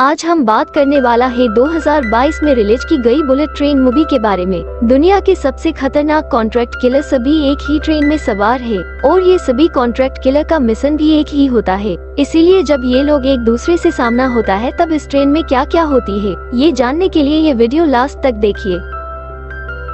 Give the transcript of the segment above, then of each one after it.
आज हम बात करने वाला है 2022 में रिलीज की गई बुलेट ट्रेन मूवी के बारे में। दुनिया के सबसे खतरनाक कॉन्ट्रैक्ट किलर सभी एक ही ट्रेन में सवार है और ये सभी कॉन्ट्रैक्ट किलर का मिशन भी एक ही होता है। इसीलिए जब ये लोग एक दूसरे से सामना होता है तब इस ट्रेन में क्या क्या होती है, ये जानने के लिए ये वीडियो लास्ट तक देखिए।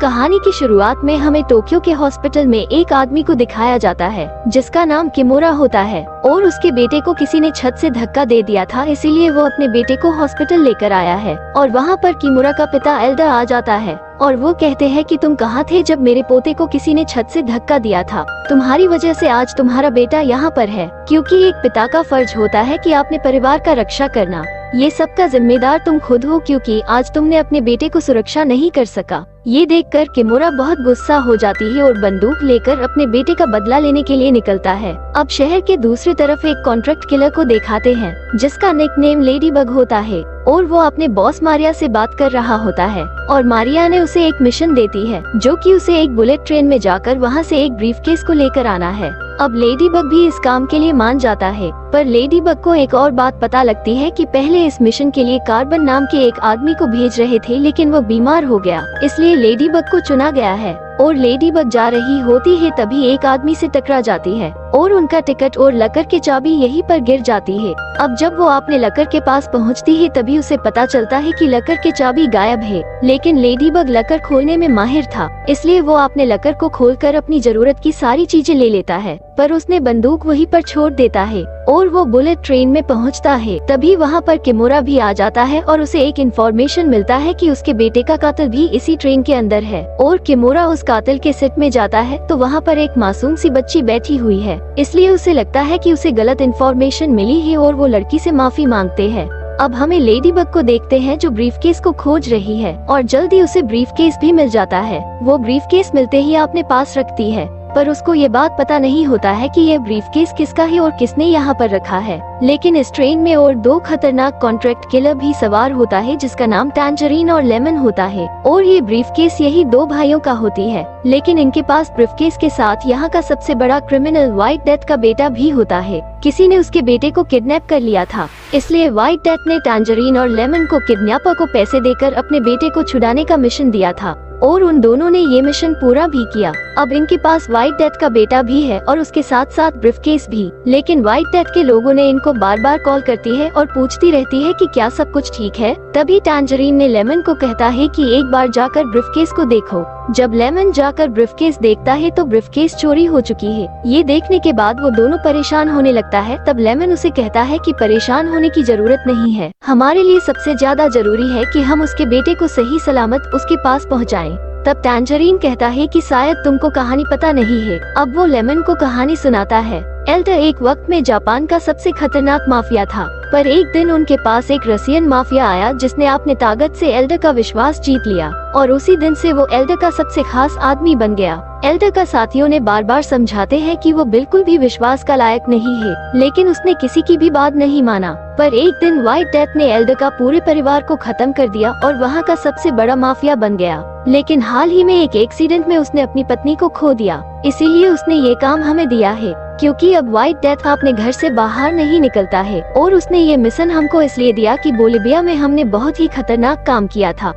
कहानी की शुरुआत में हमें टोक्यो के हॉस्पिटल में एक आदमी को दिखाया जाता है जिसका नाम किमोरा होता है और उसके बेटे को किसी ने छत से धक्का दे दिया था, इसीलिए वो अपने बेटे को हॉस्पिटल लेकर आया है। और वहाँ पर किमोरा का पिता एल्डर आ जाता है और वो कहते हैं कि तुम कहाँ थे जब मेरे पोते को किसी ने छत से धक्का दिया था। तुम्हारी वजह से आज तुम्हारा बेटा यहाँ पर है, क्योंकि एक पिता का फर्ज होता है कि अपने परिवार का रक्षा करना। ये सब का जिम्मेदार तुम खुद हो, क्योंकि आज तुमने अपने बेटे को सुरक्षा नहीं कर सका। ये देखकर किमोरा बहुत गुस्सा हो जाती है और बंदूक लेकर अपने बेटे का बदला लेने के लिए निकलता है। अब शहर के दूसरी तरफ एक कॉन्ट्रैक्ट किलर को दिखाते हैं जिसका निकनेम लेडी बग होता है और वो अपने बॉस मारिया से बात कर रहा होता है और मारिया ने उसे एक मिशन देती है जो कि उसे एक बुलेट ट्रेन में जाकर वहाँ से एक ब्रीफकेस को लेकर आना है। अब लेडी बग भी इस काम के लिए मान जाता है, पर लेडी बग को एक और बात पता लगती है कि पहले इस मिशन के लिए कार्बन नाम के एक आदमी को भेज रहे थे, लेकिन वो बीमार हो गया, इसलिए लेडी बग को चुना गया है। और लेडी बग जा रही होती है तभी एक आदमी से टकरा जाती है और उनका टिकट और लकर की चाबी यहीं पर गिर जाती है। अब जब वो अपने लकर के पास पहुंचती है तभी उसे पता चलता है कि लकर की चाबी गायब है, लेकिन लेडी बग लकर खोलने में माहिर था, इसलिए वो अपने लकर को खोलकर अपनी जरूरत की सारी चीजें ले लेता है। पर उसने बंदूक वहीं पर छोड़ देता है और वो बुलेट ट्रेन में पहुंचता है। तभी वहाँ पर किमोरा भी आ जाता है और उसे एक इन्फॉर्मेशन मिलता है कि उसके बेटे का कातिल भी इसी ट्रेन के अंदर है। और किमोरा उस कातिल के सीट में जाता है तो वहाँ पर एक मासूम सी बच्ची बैठी हुई है, इसलिए उसे लगता है कि उसे गलत इन्फॉर्मेशन मिली है और वो लड़की से माफी मांगते हैं। अब हमें लेडी बग को देखते हैं जो ब्रीफकेस को खोज रही है और जल्दी उसे ब्रीफकेस भी मिल जाता है। वो ब्रीफकेस मिलते ही अपने पास रखती है, पर उसको ये बात पता नहीं होता है कि यह ब्रीफकेस किसका है और किसने यहाँ पर रखा है। लेकिन इस ट्रेन में और दो खतरनाक कॉन्ट्रैक्ट किलर भी सवार होता है जिसका नाम टैंजरीन और लेमन होता है और ये ब्रीफकेस यही दो भाइयों का होती है। लेकिन इनके पास ब्रीफकेस के साथ यहाँ का सबसे बड़ा क्रिमिनल व्हाइट डेथ का बेटा भी होता है। किसी ने उसके बेटे को किडनैप कर लिया था, इसलिए व्हाइट डेथ ने टैंजरीन और लेमन को किडनैपर को पैसे देकर अपने बेटे को छुड़ाने का मिशन दिया था और उन दोनों ने ये मिशन पूरा भी किया। अब इनके पास व्हाइट डेथ का बेटा भी है और उसके साथ साथ ब्रीफकेस भी, लेकिन व्हाइट डेथ के लोगों ने इनको बार बार कॉल करती है और पूछती रहती है कि क्या सब कुछ ठीक है। तभी टैंजरीन ने लेमन को कहता है कि एक बार जाकर ब्रीफकेस को देखो। जब लेमन जाकर ब्रीफकेस देखता है तो ब्रीफकेस चोरी हो चुकी है। ये देखने के बाद वो दोनों परेशान होने लगता है। तब लेमन उसे कहता है कि परेशान होने की जरूरत नहीं है, हमारे लिए सबसे ज्यादा जरूरी है कि हम उसके बेटे को सही सलामत उसके पास पहुँचाएं। तब टैंजरीन कहता है कि शायद तुमको कहानी पता नहीं है। अब वो लेमन को कहानी सुनाता है। एल्डर एक वक्त में जापान का सबसे खतरनाक माफिया था, पर एक दिन उनके पास एक रसियन माफिया आया जिसने अपने ताकत से एल्डर का विश्वास जीत लिया और उसी दिन से वो एल्डर का सबसे खास आदमी बन गया। एल्डर का साथियों ने बार बार समझाते हैं कि वो बिल्कुल भी विश्वास का लायक नहीं है, लेकिन उसने किसी की भी बात नहीं माना। पर एक दिन व्हाइट डेथ ने एल्डर का पूरे परिवार को खत्म कर दिया और वहाँ का सबसे बड़ा माफिया बन गया। लेकिन हाल ही में एक एक्सीडेंट में उसने अपनी पत्नी को खो दिया, इसीलिए उसने ये काम हमें दिया है, क्योंकि अब व्हाइट डेथ अपने घर से बाहर नहीं निकलता है और उसने ये मिशन हमको इसलिए दिया कि बोलिविया में हमने बहुत ही खतरनाक काम किया था,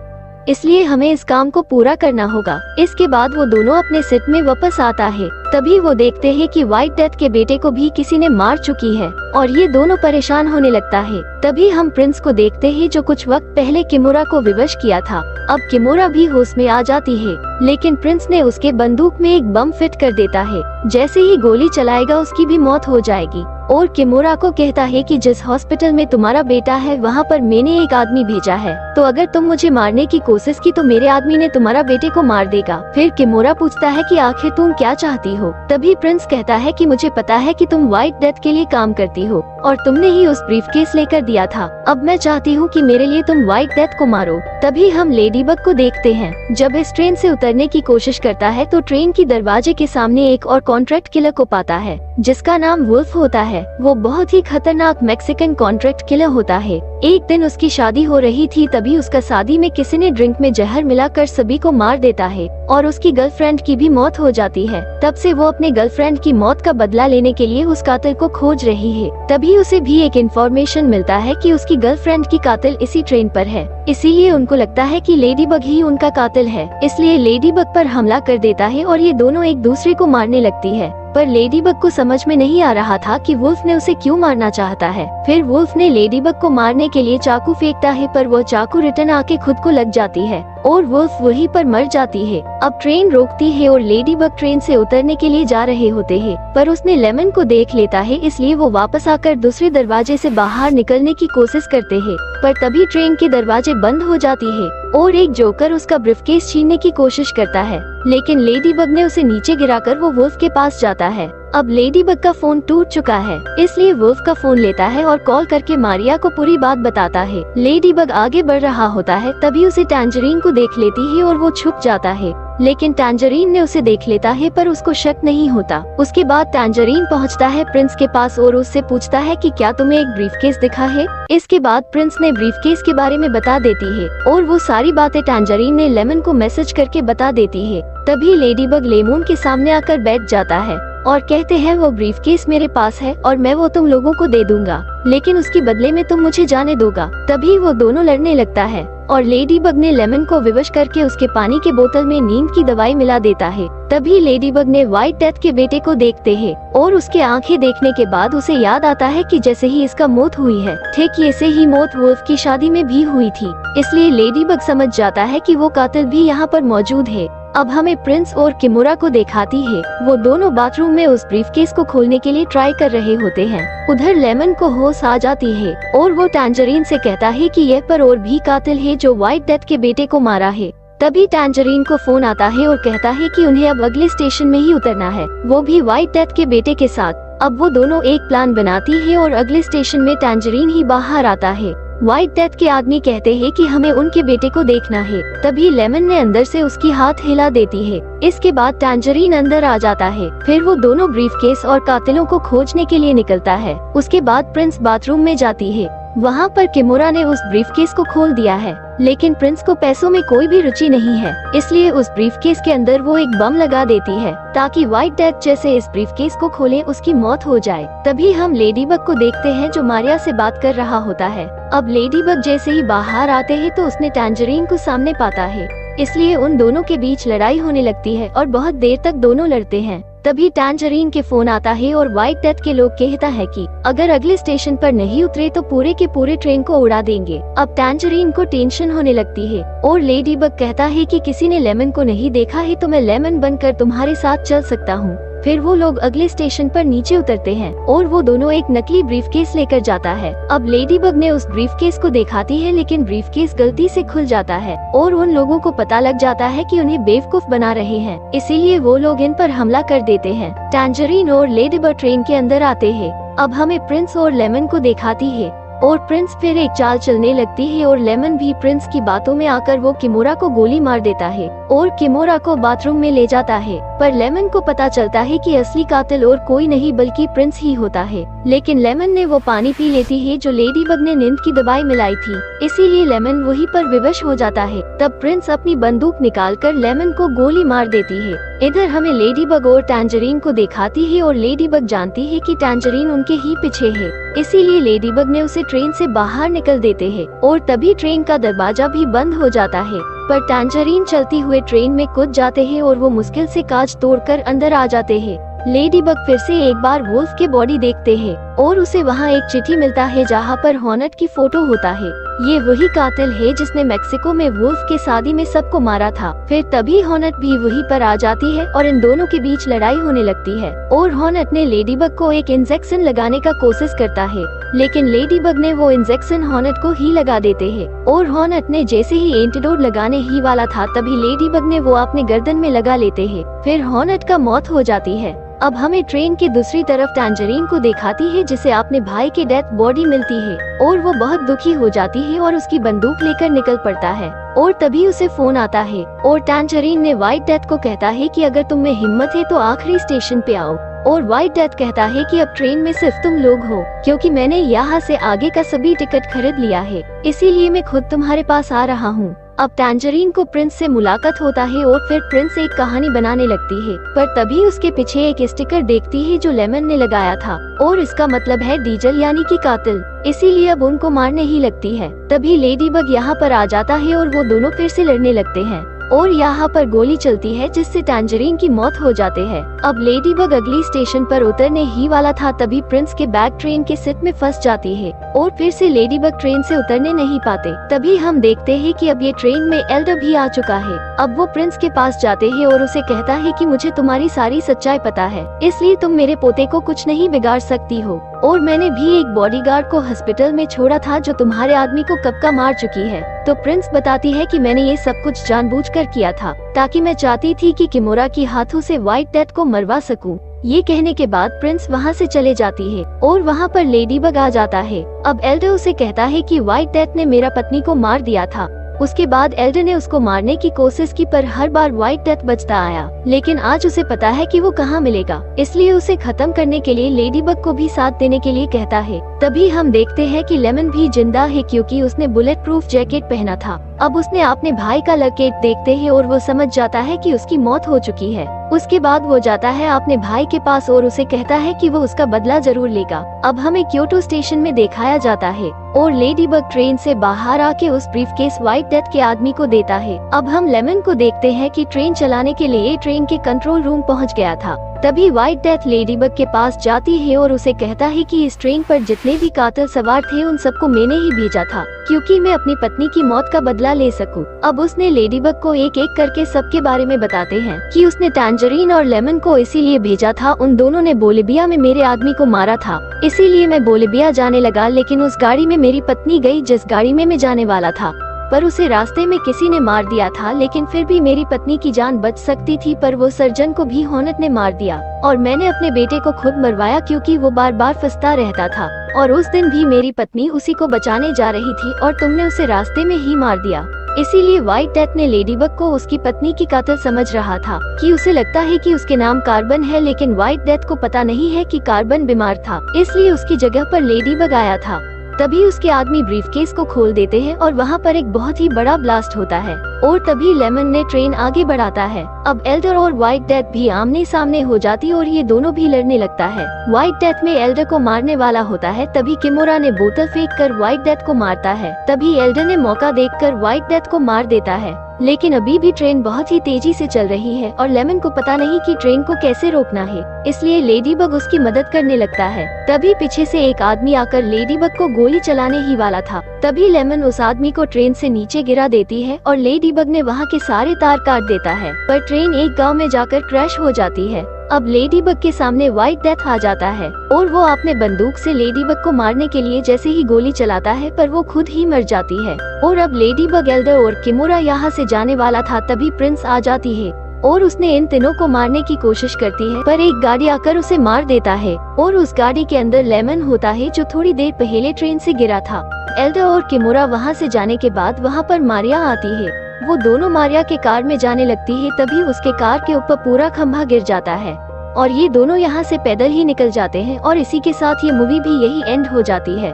इसलिए हमें इस काम को पूरा करना होगा। इसके बाद वो दोनों अपने सीट में वापस आता है। तभी वो देखते हैं कि व्हाइट डेथ के बेटे को भी किसी ने मार चुकी है और ये दोनों परेशान होने लगता है। तभी हम प्रिंस को देखते हैं जो कुछ वक्त पहले किमोरा को विवश किया था। अब किमोरा भी होश में आ जाती है, लेकिन प्रिंस ने उसके बंदूक में एक बम फिट कर देता है। जैसे ही गोली चलाएगा उसकी भी मौत हो जाएगी और किमोरा को कहता है कि जिस हॉस्पिटल में तुम्हारा बेटा है वहाँ पर मैंने एक आदमी भेजा है, तो अगर तुम मुझे मारने की कोशिश की तो मेरे आदमी ने तुम्हारा बेटे को मार देगा। फिर किमोरा पूछता है कि आखिर तुम क्या चाहती हो। तभी प्रिंस कहता है कि मुझे पता है कि तुम व्हाइट डेथ के लिए काम करती हो और तुमने ही उस ब्रीफकेस लेकर दिया था। अब मैं चाहती हूँ कि मेरे लिए तुम व्हाइट डेथ को मारो। तभी हम लेडी बग को देखते हैं जब इस ट्रेन से उतरने की कोशिश करता है तो ट्रेन की दरवाजे के सामने एक और कॉन्ट्रैक्ट किलर को पाता है जिसका नाम वुल्फ होता है। वो बहुत ही खतरनाक मैक्सिकन कॉन्ट्रैक्ट किलर होता है। एक दिन उसकी शादी हो रही थी, तभी उसका शादी में किसी ने ड्रिंक में जहर मिलाकर सभी को मार देता है और उसकी गर्लफ्रेंड की भी मौत हो जाती है। तब से वो अपने गर्लफ्रेंड की मौत का बदला लेने के लिए उस कातिल को खोज रही है। तभी उसे भी एक इन्फॉर्मेशन मिलता है कि उसकी गर्लफ्रेंड की कातिल इसी ट्रेन पर है। इसीलिए उनको लगता है कि लेडी बग ही उनका कातिल है, इसलिए लेडी बग पर हमला कर देता है और ये दोनों एक दूसरे को मारने लगती है। पर लेडी बग को समझ में नहीं आ रहा था कि वुल्फ ने उसे क्यों मारना चाहता है। फिर वुल्फ ने लेडी बग को मारने के लिए चाकू फेंकता है, पर वो चाकू रिटर्न आके खुद को लग जाती है और वुल्फ वहीं पर मर जाती है। अब ट्रेन रोकती है और लेडी बग ट्रेन से उतरने के लिए जा रहे होते हैं, पर उसने लेमन को देख लेता है, इसलिए वो वापस आकर दूसरे दरवाजे से बाहर निकलने की कोशिश करते हैं। पर तभी ट्रेन के दरवाजे बंद हो जाती है और एक जोकर उसका ब्रीफकेस छीनने की कोशिश करता है, लेकिन लेडी बग ने उसे नीचे गिराकर वो वुल्फ के पास जाता है। अब लेडी बग का फोन टूट चुका है, इसलिए वुल्फ का फोन लेता है और कॉल करके मारिया को पूरी बात बताता है। लेडी बग आगे बढ़ रहा होता है, तभी उसे टैंजरीन को देख लेती है और वो छुप जाता है, लेकिन टैंजरीन ने उसे देख लेता है पर उसको शक नहीं होता। उसके बाद टैंजरीन पहुंचता है प्रिंस के पास और उससे पूछता है कि क्या तुम्हें एक ब्रीफकेस दिखा है। इसके बाद प्रिंस ने ब्रीफकेस के बारे में बता देती है और वो सारी बातें टैंजरीन ने लेमन को मैसेज करके बता देती है। तभी लेडी बग लेमन के सामने आकर बैठ जाता है और कहते हैं वो ब्रीफकेस मेरे पास है और मैं वो तुम लोगों को दे दूंगा, लेकिन उसके बदले में तुम मुझे जाने दोगा। तभी वो दोनों लड़ने लगता है और लेडी बग ने लेमन को विवश करके उसके पानी के बोतल में नींद की दवाई मिला देता है। तभी लेडी बग ने व्हाइट डेथ के बेटे को देखते हैं और उसके आंखें देखने के बाद उसे याद आता है कि जैसे ही इसका मौत हुई है, ठीक ऐसे ही मौत वुल्फ की शादी में भी हुई थी। इसलिए लेडी बग समझ जाता है कि वो कातिल भी यहाँ पर मौजूद है। अब हमें प्रिंस और किमोरा को दिखाती है, वो दोनों बाथरूम में उस ब्रीफकेस को खोलने के लिए ट्राई कर रहे होते हैं। उधर लेमन को होश आ जाती है और वो टैंजरीन से कहता है कि यह पर और भी कातिल है जो व्हाइट डेथ के बेटे को मारा है। तभी टैंजरीन को फोन आता है और कहता है कि उन्हें अब अगले स्टेशन में ही उतरना है, वो भी व्हाइट डेथ के बेटे के साथ। अब वो दोनों एक प्लान बनाती है और अगले स्टेशन में टैंजरीन ही बाहर आता है। व्हाइट डेथ के आदमी कहते हैं कि हमें उनके बेटे को देखना है। तभी लेमन ने अंदर से उसकी हाथ हिला देती है। इसके बाद टैंजरीन अंदर आ जाता है। फिर वो दोनों ब्रीफकेस और कातिलों को खोजने के लिए निकलता है। उसके बाद प्रिंस बाथरूम में जाती है। वहाँ पर किमोरा ने उस ब्रीफकेस को खोल दिया है, लेकिन प्रिंस को पैसों में कोई भी रुचि नहीं है, इसलिए उस ब्रीफकेस के अंदर वो एक बम लगा देती है ताकि व्हाइट डेथ जैसे इस ब्रीफकेस को खोले उसकी मौत हो जाए। तभी हम लेडी बग को देखते हैं जो मारिया से बात कर रहा होता है। अब लेडी बग जैसे ही बाहर आते हैं तो उसने टैंजरीन को सामने पाता है, इसलिए उन दोनों के बीच लड़ाई होने लगती है और बहुत देर तक दोनों लड़ते हैं। तभी टैंजरीन के फोन आता है और व्हाइट डेथ के लोग कहता है कि अगर अगले स्टेशन पर नहीं उतरे तो पूरे के पूरे ट्रेन को उड़ा देंगे। अब टैंजरीन को टेंशन होने लगती है और लेडी बग कहता है कि किसी ने लेमन को नहीं देखा है तो मैं लेमन बनकर तुम्हारे साथ चल सकता हूँ। फिर वो लोग अगले स्टेशन पर नीचे उतरते हैं और वो दोनों एक नकली ब्रीफकेस लेकर जाता है। अब लेडी बग ने उस ब्रीफकेस को दिखाती है, लेकिन ब्रीफकेस गलती से खुल जाता है और उन लोगों को पता लग जाता है कि उन्हें बेवकूफ बना रहे हैं, इसीलिए वो लोग इन पर हमला कर देते हैं। टैंजरीन और लेडी बग ट्रेन के अंदर आते हैं। अब हमें प्रिंस और लेमन को दिखाती है और प्रिंस फिर एक चाल चलने लगती है और लेमन भी प्रिंस की बातों में आकर वो किमोरा को गोली मार देता है और किमोरा को बाथरूम में ले जाता है। पर लेमन को पता चलता है कि असली कातिल और कोई नहीं बल्कि प्रिंस ही होता है, लेकिन लेमन ने वो पानी पी लेती है जो लेडी बग ने नींद की दवाई मिलाई थी, इसीलिए लेमन वहीं पर विवश हो जाता है। तब प्रिंस अपनी बंदूक निकालकर लेमन को गोली मार देती है। इधर हमें लेडी बग और टैंजरीन को दिखाती है और लेडी बग जानती है कि टैंजरीन उनके ही पीछे है, इसीलिए लेडी बग ने उसे ट्रेन से बाहर निकल देते हैं और तभी ट्रेन का दरवाजा भी बंद हो जाता है। पर टैंजरीन चलती हुए ट्रेन में कूद जाते हैं और वो मुश्किल से कांच तोड़कर अंदर आ जाते हैं। लेडी बग फिर से एक बार वुल्फ के बॉडी देखते हैं और उसे वहाँ एक चिट्ठी मिलता है जहाँ पर हॉर्नेट की फोटो होता है। ये वही कातिल है जिसने मेक्सिको में वुल्फ के शादी में सबको मारा था। फिर तभी हॉर्नेट भी वहीं पर आ जाती है और इन दोनों के बीच लड़ाई होने लगती है और हॉर्नेट ने लेडी बग को एक इंजेक्शन लगाने का कोशिश करता है, लेकिन लेडी बग ने वो इंजेक्शन हॉर्नेट को ही लगा देते हैं और हॉर्नेट ने जैसे ही एंटीडोट लगाने ही वाला था तभी लेडी बग ने वो अपने गर्दन में लगा लेते हैं। फिर हॉर्नेट का मौत हो जाती है। अब हमें ट्रेन की दूसरी तरफ टैंजरीन को दिखाती है जिसे अपने भाई के डेथ बॉडी मिलती है और वो बहुत दुखी हो जाती है और उसकी बंदूक लेकर निकल पड़ता है और तभी उसे फोन आता है और टैंजरीन ने व्हाइट डेथ को कहता है कि अगर तुम में हिम्मत है तो आखिरी स्टेशन पे आओ और व्हाइट डेथ कहता है कि अब ट्रेन में सिर्फ तुम लोग हो, क्योंकि मैंने यहाँ से आगे का सभी टिकट खरीद लिया है, इसीलिए मैं खुद तुम्हारे पास आ रहा हूँ। अब टैंजरीन को प्रिंस से मुलाकात होता है और फिर प्रिंस एक कहानी बनाने लगती है, पर तभी उसके पीछे एक स्टिकर देखती है जो लेमन ने लगाया था और इसका मतलब है डीजल यानी कि कातिल। इसीलिए अब उनको मारने ही लगती है। तभी लेडीबग यहाँ पर आ जाता है और वो दोनों फिर से लड़ने लगते हैं और यहाँ पर गोली चलती है जिससे टैंजरीन की मौत हो जाते है। अब लेडीबग अगली स्टेशन पर उतरने ही वाला था तभी प्रिंस के बैग ट्रेन के सीट में फंस जाती है और फिर से लेडीबग ट्रेन से उतरने नहीं पाते। तभी हम देखते हैं कि अब ये ट्रेन में एल्डर भी आ चुका है। अब वो प्रिंस के पास जाते हैं और उसे कहता है कि मुझे तुम्हारी सारी सच्चाई पता है, इसलिए तुम मेरे पोते को कुछ नहीं बिगाड़ सकती हो और मैंने भी एक बॉडीगार्ड को हॉस्पिटल में छोड़ा था जो तुम्हारे आदमी को कब का मार चुकी है। तो प्रिंस बताती है कि मैंने ये सब कुछ जानबूझकर किया था ताकि मैं चाहती थी कि किमोरा के हाथों से व्हाइट डेथ को मरवा सकूं। ये कहने के बाद प्रिंस वहाँ से चले जाती है और वहाँ पर लेडीबग आ जाता है। अब एल्डर उसे कहता है कि व्हाइट डेथ ने मेरा पत्नी को मार दिया था। उसके बाद एल्डर ने उसको मारने की कोशिश की पर हर बार व्हाइट डेथ बचता आया, लेकिन आज उसे पता है कि वो कहाँ मिलेगा, इसलिए उसे खत्म करने के लिए लेडीबग को भी साथ देने के लिए कहता है। तभी हम देखते हैं कि लेमन भी जिंदा है क्योंकि उसने बुलेट प्रूफ जैकेट पहना था। अब उसने अपने भाई का लकेट देखते हैं और वो समझ जाता है कि उसकी मौत हो चुकी है। उसके बाद वो जाता है अपने भाई के पास और उसे कहता है कि वो उसका बदला जरूर लेगा। अब हमें क्योटो स्टेशन में दिखाया जाता है और लेडीबग ट्रेन से बाहर आके उस ब्रीफकेस व्हाइट डेथ के आदमी को देता है। अब हम लेमन को देखते हैं कि ट्रेन चलाने के लिए ट्रेन के कंट्रोल रूम पहुंच गया था। तभी व्हाइट डेथ लेडीबग के पास जाती है और उसे कहता है कि इस ट्रेन पर जितने भी कातिल सवार थे उन सबको मैंने ही भेजा था क्योंकि मैं अपनी पत्नी की मौत का बदला ले सकूं। अब उसने लेडीबग को एक एक करके सबके बारे में बताते हैं कि उसने टैंजरीन और लेमन को इसीलिए भेजा था, उन दोनों ने बोलिविया में मेरे आदमी को मारा था, इसीलिए मैं बोलिविया जाने लगा, लेकिन उस गाड़ी में मेरी पत्नी गई जिस गाड़ी में मैं जाने वाला था, पर उसे रास्ते में किसी ने मार दिया था, लेकिन फिर भी मेरी पत्नी की जान बच सकती थी, पर वो सर्जन को भी हॉर्नेट ने मार दिया और मैंने अपने बेटे को खुद मरवाया क्योंकि वो बार बार फंसता रहता था और उस दिन भी मेरी पत्नी उसी को बचाने जा रही थी और तुमने उसे रास्ते में ही मार दिया। इसीलिए व्हाइट डेथ ने लेडीबग को उसकी पत्नी की कातिल समझ रहा था कि उसे लगता है कि उसके नाम कार्बन है, लेकिन व्हाइट डेथ को पता नहीं है कि कार्बन बीमार था, इसलिए उसकी जगह पर लेडीबग आया था। तभी उसके आदमी ब्रीफकेस को खोल देते हैं और वहाँ पर एक बहुत ही बड़ा ब्लास्ट होता है और तभी लेमन ने ट्रेन आगे बढ़ाता है। अब एल्डर और व्हाइट डेथ भी आमने सामने हो जाती और ये दोनों भी लड़ने लगता है। व्हाइट डेथ में एल्डर को मारने वाला होता है, तभी किमोरा ने बोतल फेंक कर व्हाइट डेथ को मारता है। तभी एल्डर ने मौका देखकर व्हाइट डेथ को मार देता है, लेकिन अभी भी ट्रेन बहुत ही तेजी से चल रही है और लेमन को पता नहीं कि ट्रेन को कैसे रोकना है, इसलिए लेडीबग उसकी मदद करने लगता है। तभी पीछे से एक आदमी आकर लेडीबग को गोली चलाने ही वाला था। तभी लेमन उस आदमी को ट्रेन से नीचे गिरा देती है और लेडीबग ने वहाँ के सारे तार काट देता है, पर ट्रेन एक गांव में जाकर क्रैश हो जाती है। अब लेडीबग के सामने व्हाइट डेथ आ जाता है और वो अपने बंदूक से लेडीबग को मारने के लिए जैसे ही गोली चलाता है, पर वो खुद ही मर जाती है। और अब लेडीबग, एल्डर और किमोरा यहाँ से जाने वाला था, तभी प्रिंस आ जाती है और उसने इन तीनों को मारने की कोशिश करती है, पर एक गाड़ी आकर उसे मार देता है और उस गाड़ी के अंदर लेमन होता है जो थोड़ी देर पहले ट्रेन से गिरा था। एल्डर और किमोरा वहाँ से जाने के बाद वहाँ पर मारिया आती है। वो दोनों मारिया के कार में जाने लगती है, तभी उसके कार के ऊपर पूरा खंभा गिर जाता है और ये दोनों यहाँ से पैदल ही निकल जाते हैं और इसी के साथ ये मूवी भी यही एंड हो जाती है।